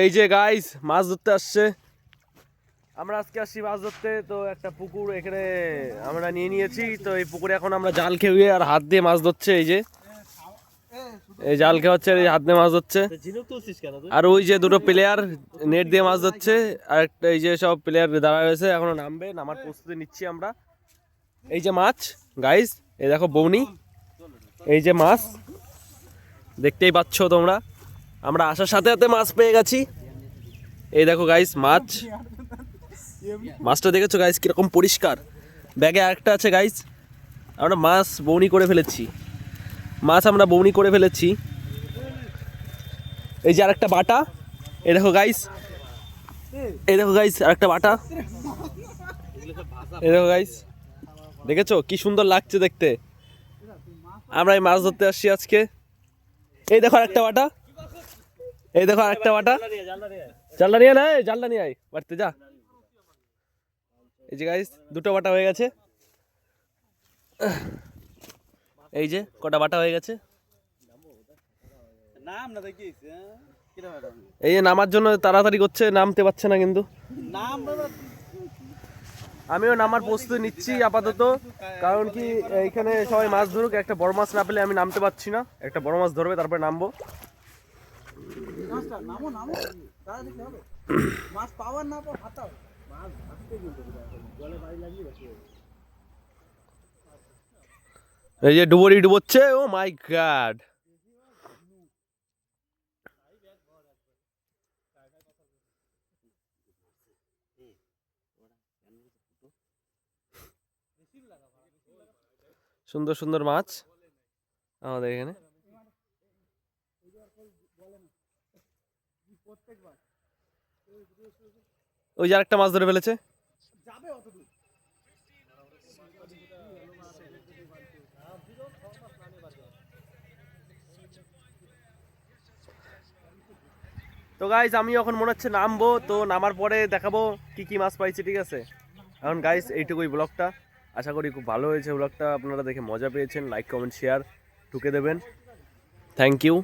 এই যে গাইস মাছ ধরতে আসছে, আমরা আজকে আসছি মাছ ধরতে। তো একটা পুকুর এখানে আমরা নিয়ে নিয়েছি, তো এই পুকুরে এখন আমরা জাল খেয়ে আর হাত দিয়ে মাছ ধরছে। এই যে এই জাল খেয়ে হচ্ছে, এই হাত দিয়ে মাছ ধরছে। আর ওই যে দুটো প্লেয়ার নেট দিয়ে মাছ ধরছে, আর একটা এই যে সব প্লেয়ার দাঁড়া রয়েছে, এখনো নামবে, নামার প্রস্তুতি নিচ্ছি আমরা। এই যে মাছ গাইস, এই দেখো বৌনি, এই যে মাছ দেখতেই পাচ্ছ তোমরা। আমরা আসার সাথে সাথে মাছ পেয়ে গেছি। এই দেখো গাইস মাছ, মাছটা দেখেছো গাইস কিরকম পরিষ্কার। ব্যাগে আরেকটা আছে গাইস, আমরা মাছ বৌনি করে ফেলেছি, মাছ আমরা বৌনি করে ফেলেছি। এই যে আরেকটা বাটা, এই দেখো গাইস, এই দেখো গাইস আরেকটা বাটা, এই দেখো গাইস, দেখেছো কি সুন্দর লাগছে দেখতে। আমরা এই মাছ ধরতে আসছি আজকে। এই দেখো আরেকটা বাটা, এই দেখো আরেকটা বাটা, জালটা নিয়ে না, জালটা নিয়ে আয় বাড়তে যা। এই যে গাইস দুটো বাটা হয়ে গেছে, এই যে কটা বাটা হয়ে গেছে। এই যে নামার জন্য তাড়াতাড়ি করছে, নামতে পারছে না কিন্তু। আমিও নামার প্রস্তুতি নিচ্ছি আপাতত, কারণ কি এইখানে সবাই মাছ ধরুক, একটা বড় মাছ না পেলে আমি নামতে পারছি না। একটা বড় মাছ ধরবে তারপরে নামবো। এই যে ডুবুরি ডুবোচ্ছে, ও মাই গড। সুন্দর সুন্দর মাছ আমাদের এখানে। ওই যে আরেকটা মাছ ধরে ফেলেছে। তো গাইস আমি এখন মনে হচ্ছে নামবো, তো নামার পরে দেখাবো কি কি মাছ পাইছি, ঠিক আছে? এখন গাইস এইটুকুই ব্লগটা, আশা করি খুব ভালো হয়েছে ব্লগটা, আপনারা দেখে মজা পেয়েছেন। লাইক কমেন্ট শেয়ার ঢুকে দেবেন। Thank you.